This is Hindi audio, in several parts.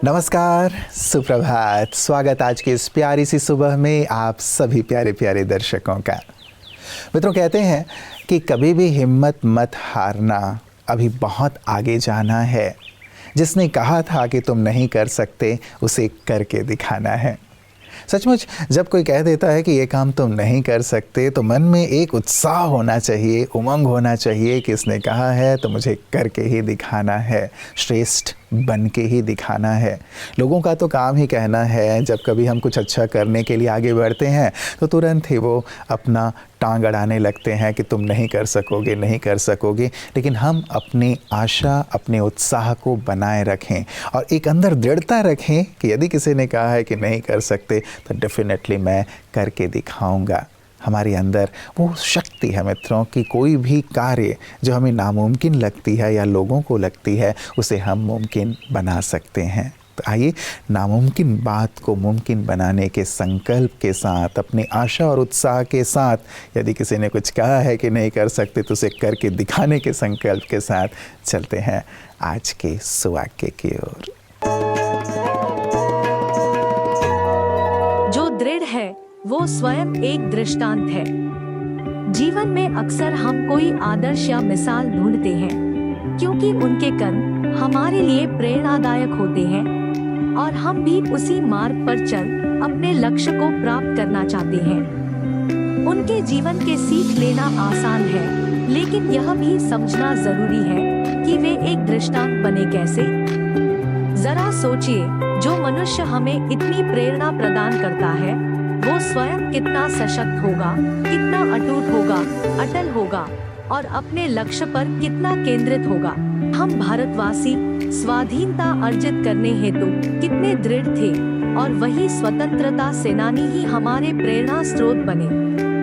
नमस्कार, सुप्रभात। स्वागत आज की इस प्यारी सी सुबह में आप सभी प्यारे प्यारे दर्शकों का। मित्रों, कहते हैं कि कभी भी हिम्मत मत हारना, अभी बहुत आगे जाना है। जिसने कहा था कि तुम नहीं कर सकते, उसे करके दिखाना है। सचमुच जब कोई कह देता है कि ये काम तुम नहीं कर सकते, तो मन में एक उत्साह होना चाहिए, उमंग होना चाहिए कि इसने कहा है तो मुझे करके ही दिखाना है, श्रेष्ठ बन के ही दिखाना है। लोगों का तो काम ही कहना है। जब कभी हम कुछ अच्छा करने के लिए आगे बढ़ते हैं तो तुरंत ही वो अपना टांग अड़ाने लगते हैं कि तुम नहीं कर सकोगे, नहीं कर सकोगे। लेकिन हम अपनी आशा, अपने उत्साह को बनाए रखें और एक अंदर दृढ़ता रखें कि यदि किसी ने कहा है कि नहीं कर सकते तो डेफिनेटली मैं करके दिखाऊंगा। हमारे अंदर वो शक्ति है मित्रों कि कोई भी कार्य जो हमें नामुमकिन लगती है या लोगों को लगती है, उसे हम मुमकिन बना सकते हैं। तो आइए नामुमकिन बात को मुमकिन बनाने के संकल्प के साथ, अपनी आशा और उत्साह के साथ, यदि किसी ने कुछ कहा है कि नहीं कर सकते तो उसे करके दिखाने के संकल्प के साथ चलते हैं आज के सुवाक्य की ओर। जो दृढ़ है वो स्वयं एक दृष्टांत है। जीवन में अक्सर हम कोई आदर्श या मिसाल ढूंढते हैं, क्योंकि उनके कर्म हमारे लिए प्रेरणादायक होते हैं और हम भी उसी मार्ग पर चल अपने लक्ष्य को प्राप्त करना चाहते हैं। उनके जीवन के सीख लेना आसान है, लेकिन यह भी समझना जरूरी है कि वे एक दृष्टांत बने कैसे। जरा सोचिए, जो मनुष्य हमें इतनी प्रेरणा प्रदान करता है वो स्वयं कितना सशक्त होगा, कितना अटूट होगा, अटल होगा और अपने लक्ष्य पर कितना केंद्रित होगा। हम भारतवासी स्वाधीनता अर्जित करने हेतु कितने दृढ़ थे और वही स्वतंत्रता सेनानी ही हमारे प्रेरणा स्रोत बने।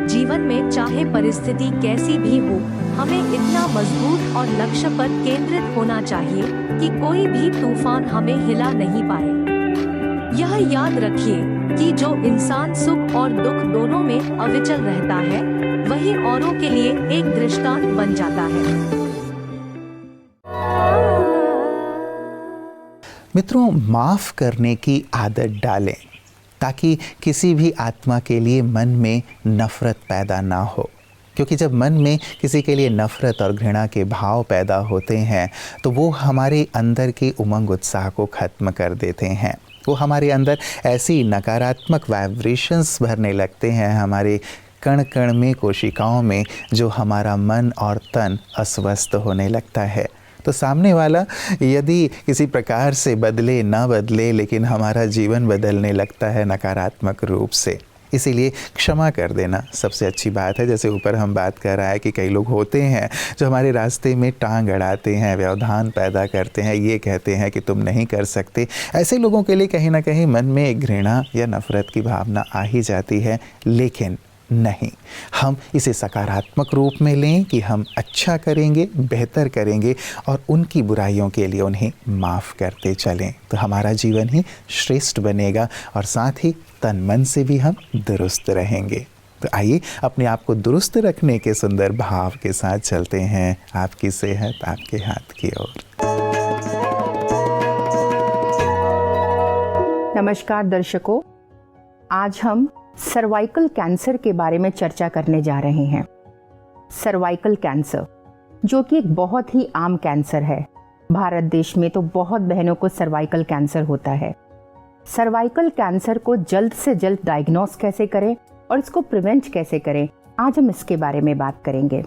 जीवन में चाहे परिस्थिति कैसी भी हो, हमें इतना मजबूत और लक्ष्य पर केंद्रित होना चाहिए कि कोई भी तूफान हमें हिला नहीं पाए। यह याद रखिए कि जो इंसान सुख और दुख दोनों में अविचल रहता है, वही औरों के लिए एक दृष्टांत बन जाता है। मित्रों, माफ करने की आदत डालें ताकि किसी भी आत्मा के लिए मन में नफरत पैदा ना हो। क्योंकि जब मन में किसी के लिए नफ़रत और घृणा के भाव पैदा होते हैं तो वो हमारे अंदर के उमंग उत्साह को ख़त्म कर देते हैं। वो हमारे अंदर ऐसी नकारात्मक वाइब्रेशंस भरने लगते हैं हमारे कण कण में, कोशिकाओं में, जो हमारा मन और तन अस्वस्थ होने लगता है। तो सामने वाला यदि किसी प्रकार से बदले ना बदले, लेकिन हमारा जीवन बदलने लगता है नकारात्मक रूप से। इसीलिए क्षमा कर देना सबसे अच्छी बात है। जैसे ऊपर हम बात कर रहा है कि कई लोग होते हैं जो हमारे रास्ते में टांग अड़ाते हैं, व्यवधान पैदा करते हैं, ये कहते हैं कि तुम नहीं कर सकते। ऐसे लोगों के लिए कहीं ना कहीं मन में एक घृणा या नफ़रत की भावना आ ही जाती है। लेकिन नहीं, हम इसे सकारात्मक रूप में लें कि हम अच्छा करेंगे, बेहतर करेंगे और उनकी बुराइयों के लिए उन्हें माफ़ करते चलें, तो हमारा जीवन ही श्रेष्ठ बनेगा और साथ ही तन मन से भी हम दुरुस्त रहेंगे। तो आइए अपने आप को दुरुस्त रखने के सुंदर भाव के साथ चलते हैं आपकी सेहत आपके हाथ की ओर। नमस्कार दर्शकों, आज हम सर्वाइकल कैंसर के बारे में चर्चा करने जा रहे हैं। सर्वाइकल कैंसर, जो कि एक बहुत ही आम कैंसर है। भारत देश में तो बहुत बहनों को सर्वाइकल कैंसर होता है। सर्वाइकल कैंसर को जल्द से जल्द डायग्नोस कैसे करें और इसको प्रिवेंट कैसे करें, आज हम इसके बारे में बात करेंगे।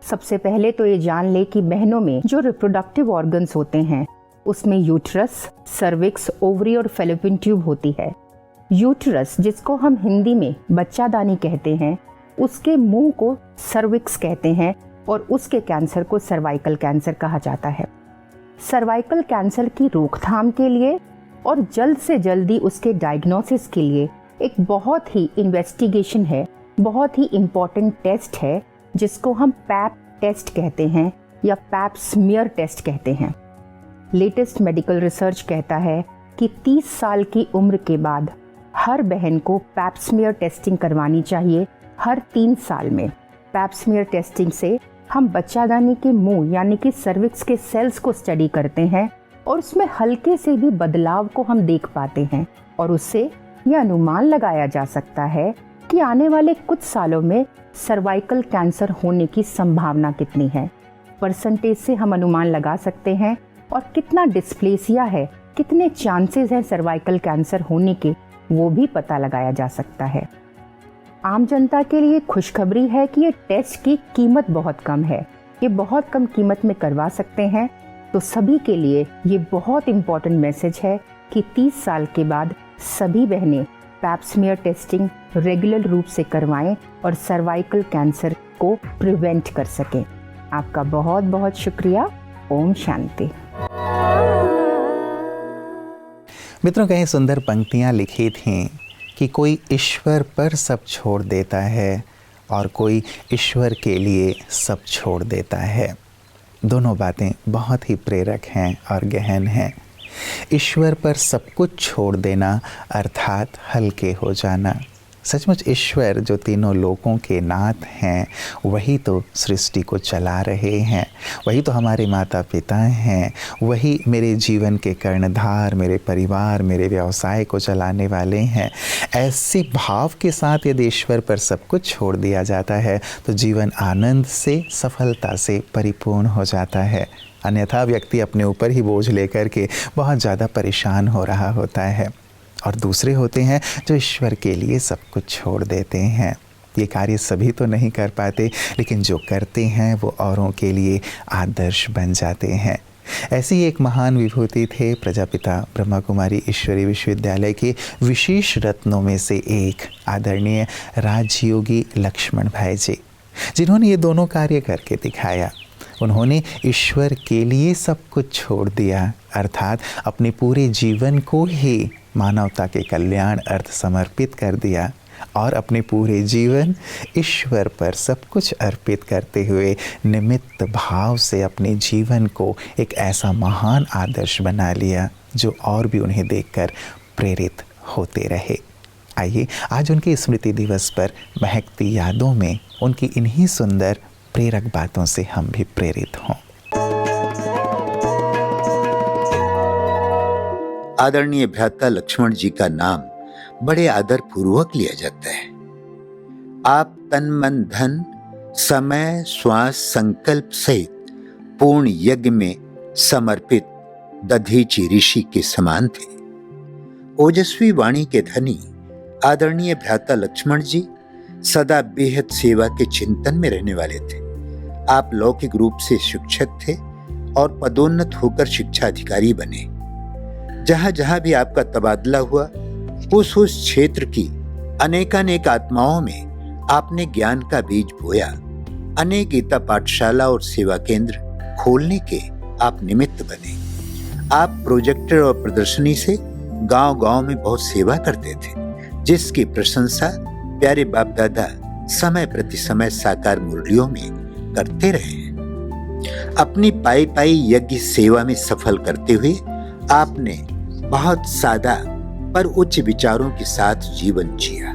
सबसे पहले तो ये जान ले कि बहनों में जो रिप्रोडक्टिव ऑर्गन्स होते हैं उसमें यूट्रस, सर्विक्स, ओवरी और फैलोपियन ट्यूब होती है। यूट्रस, जिसको हम हिंदी में बच्चादानी कहते हैं, उसके मुंह को सर्विक्स कहते हैं और उसके कैंसर को सर्वाइकल कैंसर कहा जाता है। सर्वाइकल कैंसर की रोकथाम के लिए और जल्द से जल्दी उसके डायग्नोसिस के लिए एक बहुत ही इन्वेस्टिगेशन है, बहुत ही इम्पॉर्टेंट टेस्ट है, जिसको हम पैप टेस्ट कहते हैं या पैप स्मीयर टेस्ट कहते हैं। लेटेस्ट मेडिकल रिसर्च कहता है कि 30 साल की उम्र के बाद हर बहन को पैप स्मीयर टेस्टिंग करवानी चाहिए हर 3 साल में। पैप स्मीयर टेस्टिंग से हम बच्चादानी के मुंह यानी कि सर्विक्स के सेल्स को स्टडी करते हैं और उसमें हल्के से भी बदलाव को हम देख पाते हैं और उससे यह अनुमान लगाया जा सकता है कि आने वाले कुछ सालों में सर्वाइकल कैंसर होने की संभावना कितनी है। परसेंटेज से हम अनुमान लगा सकते हैं और कितना डिस्प्लेसिया है, कितने चांसेस हैं सर्वाइकल कैंसर होने के, वो भी पता लगाया जा सकता है। आम जनता के लिए खुशखबरी है कि ये टेस्ट की कीमत बहुत कम है, ये बहुत कम कीमत में करवा सकते हैं। तो सभी के लिए ये बहुत इम्पोर्टेंट मैसेज है कि 30 साल के बाद सभी बहनें पैप स्मीयर टेस्टिंग रेगुलर रूप से करवाएं और सर्वाइकल कैंसर को प्रिवेंट कर सकें। आपका बहुत बहुत शुक्रिया। ओम शांति। मित्रों, कहीं सुंदर पंक्तियाँ लिखी थीं कि कोई ईश्वर पर सब छोड़ देता है और कोई ईश्वर के लिए सब छोड़ देता है। दोनों बातें बहुत ही प्रेरक हैं और गहन हैं। ईश्वर पर सब कुछ छोड़ देना अर्थात हल्के हो जाना। सचमुच ईश्वर जो तीनों लोकों के नाथ हैं, वही तो सृष्टि को चला रहे हैं, वही तो हमारे माता पिता हैं, वही मेरे जीवन के कर्णधार, मेरे परिवार, मेरे व्यवसाय को चलाने वाले हैं। ऐसे भाव के साथ यदि ईश्वर पर सब कुछ छोड़ दिया जाता है तो जीवन आनंद से, सफलता से परिपूर्ण हो जाता है। अन्यथा व्यक्ति अपने ऊपर ही बोझ लेकर के बहुत ज़्यादा परेशान हो रहा होता है। और दूसरे होते हैं जो ईश्वर के लिए सब कुछ छोड़ देते हैं। ये कार्य सभी तो नहीं कर पाते, लेकिन जो करते हैं वो औरों के लिए आदर्श बन जाते हैं। ऐसी एक महान विभूति थे प्रजापिता ब्रह्मा कुमारी ईश्वरीय विश्वविद्यालय के विशेष रत्नों में से एक आदरणीय राजयोगी लक्ष्मण भाई जी, जिन्होंने ये दोनों कार्य करके दिखाया। उन्होंने ईश्वर के लिए सब कुछ छोड़ दिया, अर्थात अपने पूरे जीवन को ही मानवता के कल्याण अर्थ समर्पित कर दिया और अपने पूरे जीवन ईश्वर पर सब कुछ अर्पित करते हुए निमित्त भाव से अपने जीवन को एक ऐसा महान आदर्श बना लिया जो और भी उन्हें देखकर प्रेरित होते रहे। आइए आज उनके स्मृति दिवस पर महकती यादों में उनकी इन्हीं सुंदर प्रेरक बातों से हम भी प्रेरित हों। आदरणीय भ्राता लक्ष्मण जी का नाम बड़े आदर पूर्वक लिया जाता है। आप तन मन धन समय श्वास संकल्प सहित पूर्ण यज्ञ में समर्पित दधीचि ऋषि के समान थे। ओजस्वी वाणी के धनी आदरणीय भ्राता लक्ष्मण जी सदा बेहद सेवा के चिंतन में रहने वाले थे। आप लौकिक रूप से शिक्षक थे और पदोन्नत होकर शिक्षा अधिकारी बने। जहां जहां भी आपका तबादला हुआ, उस क्षेत्र की अनेकानेक आत्माओं में आपने ज्ञान का बीज बोया। अनेक गीता पाठशाला और सेवा केंद्र खोलने के आप निमित्त बने। आप प्रोजेक्टर और प्रदर्शनी से गांव-गांव में बहुत सेवा करते थे, जिसकी प्रशंसा प्यारे बाप दादा समय प्रति समय साकार मुरलियों में करते रहे हैं। अपनी पाई पाई यज्ञ सेवा में सफल करते हुए आपने बहुत सादा पर उच्च विचारों के साथ जीवन जिया।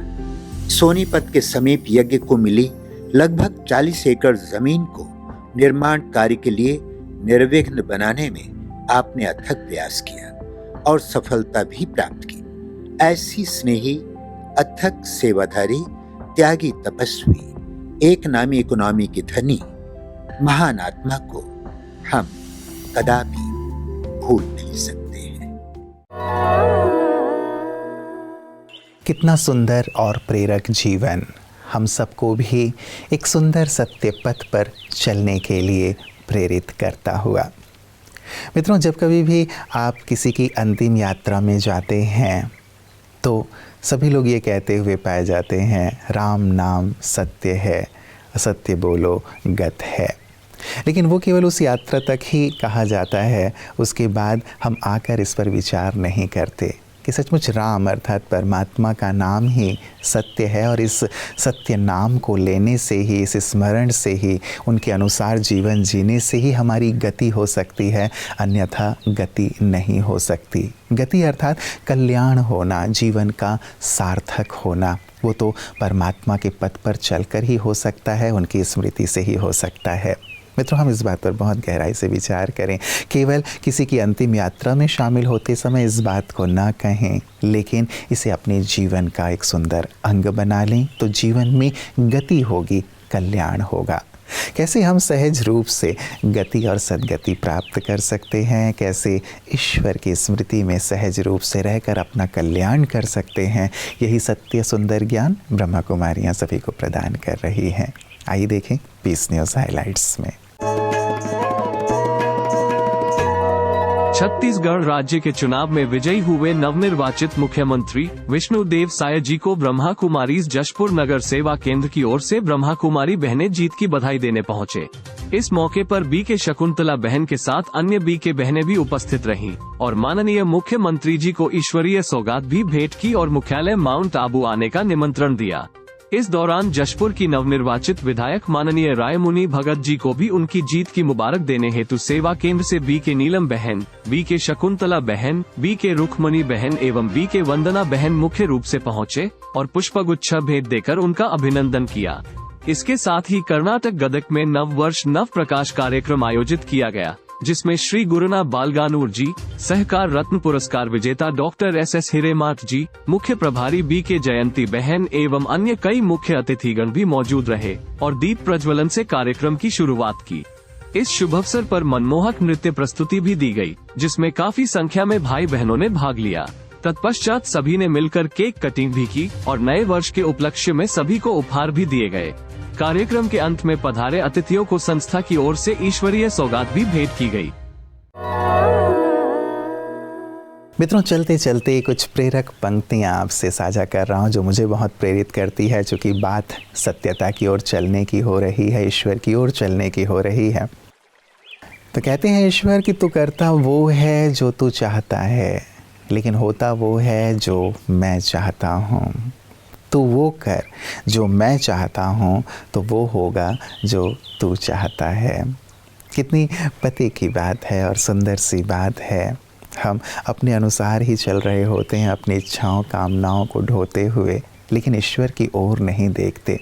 सोनीपत के समीप यज्ञ को मिली लगभग 40 एकड़ जमीन को निर्माण कार्य के लिए निर्विघ्न बनाने में आपने अथक प्रयास किया और सफलता भी प्राप्त की। ऐसी स्नेही, अथक सेवाधारी, त्यागी, तपस्वी, एक नामी इकोनॉमी के धनी महान आत्मा को हम कदापि भूल नहीं सकते हैं। कितना सुंदर और प्रेरक जीवन हम सबको भी एक सुंदर सत्य पथ पर चलने के लिए प्रेरित करता हुआ। मित्रों, जब कभी भी आप किसी की अंतिम यात्रा में जाते हैं तो सभी लोग ये कहते हुए पाए जाते हैं, राम नाम सत्य है, असत्य बोलो गत है। लेकिन वो केवल उस यात्रा तक ही कहा जाता है, उसके बाद हम आकर इस पर विचार नहीं करते कि सचमुच राम अर्थात परमात्मा का नाम ही सत्य है और इस सत्य नाम को लेने से ही, इस स्मरण से ही, उनके अनुसार जीवन जीने से ही हमारी गति हो सकती है, अन्यथा गति नहीं हो सकती। गति अर्थात कल्याण होना, जीवन का सार्थक होना, वो तो परमात्मा के पथ पर चलकर ही हो सकता है, उनकी स्मृति से ही हो सकता है। मित्रों, हम इस बात पर बहुत गहराई से विचार करें। केवल किसी की अंतिम यात्रा में शामिल होते समय इस बात को ना कहें, लेकिन इसे अपने जीवन का एक सुंदर अंग बना लें तो जीवन में गति होगी, कल्याण होगा। कैसे हम सहज रूप से गति और सद्गति प्राप्त कर सकते हैं, कैसे ईश्वर की स्मृति में सहज रूप से रहकर अपना कल्याण कर सकते हैं, यही सत्य सुंदर ज्ञान ब्रह्मा कुमारियाँ सभी को प्रदान कर रही हैं। आइए देखें पीस न्यूज़ हाइलाइट्स में। छत्तीसगढ़ राज्य के चुनाव में विजयी हुए नवनिर्वाचित मुख्यमंत्री विष्णुदेव साय जी को ब्रह्मा कुमारीज जशपुर नगर सेवा केंद्र की ओर से ब्रह्मा कुमारी बहनें जीत की बधाई देने पहुंचे। इस मौके पर बी के शकुंतला बहन के साथ अन्य बी के बहनें भी उपस्थित रहीं और माननीय मुख्यमंत्री जी को ईश्वरीय सौगात भी भेंट की और मुख्यालय माउंट आबू आने का निमंत्रण दिया। इस दौरान जशपुर की नवनिर्वाचित विधायक माननीय रायमुनि भगत जी को भी उनकी जीत की मुबारक देने हेतु सेवा केंद्र से बी के नीलम बहन, बी के शकुंतला बहन, बी के रुक्मणी बहन एवं बी के वंदना बहन मुख्य रूप से पहुंचे और पुष्पगुच्छ भेंट देकर उनका अभिनंदन किया। इसके साथ ही कर्नाटक गदक में नव वर्ष नव प्रकाश कार्यक्रम आयोजित किया गया, जिसमें श्री गुरुना बालगानूर जी, सहकार रत्न पुरस्कार विजेता डॉक्टर SS हिरेमाठ जी, मुख्य प्रभारी बी के जयंती बहन एवं अन्य कई मुख्य अतिथिगण भी मौजूद रहे और दीप प्रज्वलन से कार्यक्रम की शुरुआत की। इस शुभ अवसर पर मनमोहक नृत्य प्रस्तुति भी दी गई, जिसमें काफी संख्या में भाई बहनों ने भाग लिया। तत्पश्चात सभी ने मिलकर केक कटिंग भी की और नए वर्ष के उपलक्ष्य में सभी को उपहार भी दिए गए। कार्यक्रम के अंत में पधारे अतिथियों को संस्था की ओर से ईश्वरीय सौगात भी भेंट की गई। मित्रों, चलते चलते कुछ प्रेरक पंक्तियां आपसे साझा कर रहा हूं जो मुझे बहुत प्रेरित करती है, चूँकि बात सत्यता की ओर चलने की हो रही है, ईश्वर की ओर चलने की हो रही है। तो कहते हैं ईश्वर कि तू करता वो है जो तू चाहता है, लेकिन होता वो है जो मैं चाहता हूँ। तू वो कर जो मैं चाहता हूँ तो वो होगा जो तू चाहता है। कितनी पते की बात है और सुंदर सी बात है। हम अपने अनुसार ही चल रहे होते हैं, अपनी इच्छाओं कामनाओं को ढोते हुए, लेकिन ईश्वर की ओर नहीं देखते।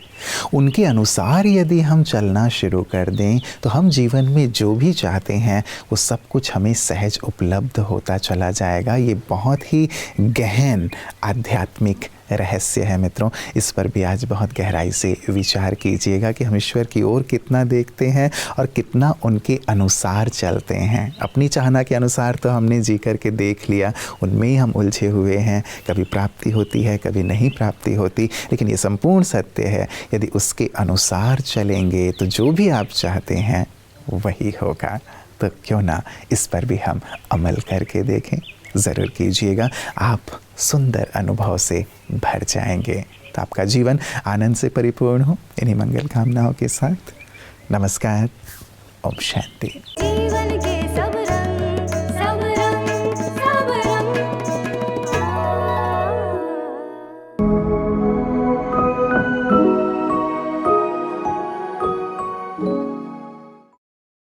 उनके अनुसार यदि हम चलना शुरू कर दें तो हम जीवन में जो भी चाहते हैं वो सब कुछ हमें सहज उपलब्ध होता चला जाएगा। ये बहुत ही गहन आध्यात्मिक रहस्य है मित्रों, इस पर भी आज बहुत गहराई से विचार कीजिएगा कि हम ईश्वर की ओर कितना देखते हैं और कितना उनके अनुसार चलते हैं। अपनी चाहना के अनुसार तो हमने जी करके देख लिया, उनमें ही हम उलझे हुए हैं। कभी प्राप्ति होती है, कभी नहीं प्राप्ति होती, लेकिन ये संपूर्ण सत्य है, यदि उसके अनुसार चलेंगे तो जो भी आप चाहते हैं वही होगा। तो क्यों ना इस पर भी हम अमल करके देखें। ज़रूर कीजिएगा, आप सुंदर अनुभव से भर जाएंगे। तो आपका जीवन आनंद से परिपूर्ण हो, इन्हीं मंगल कामनाओं के साथ। नमस्कार, ओम शांति।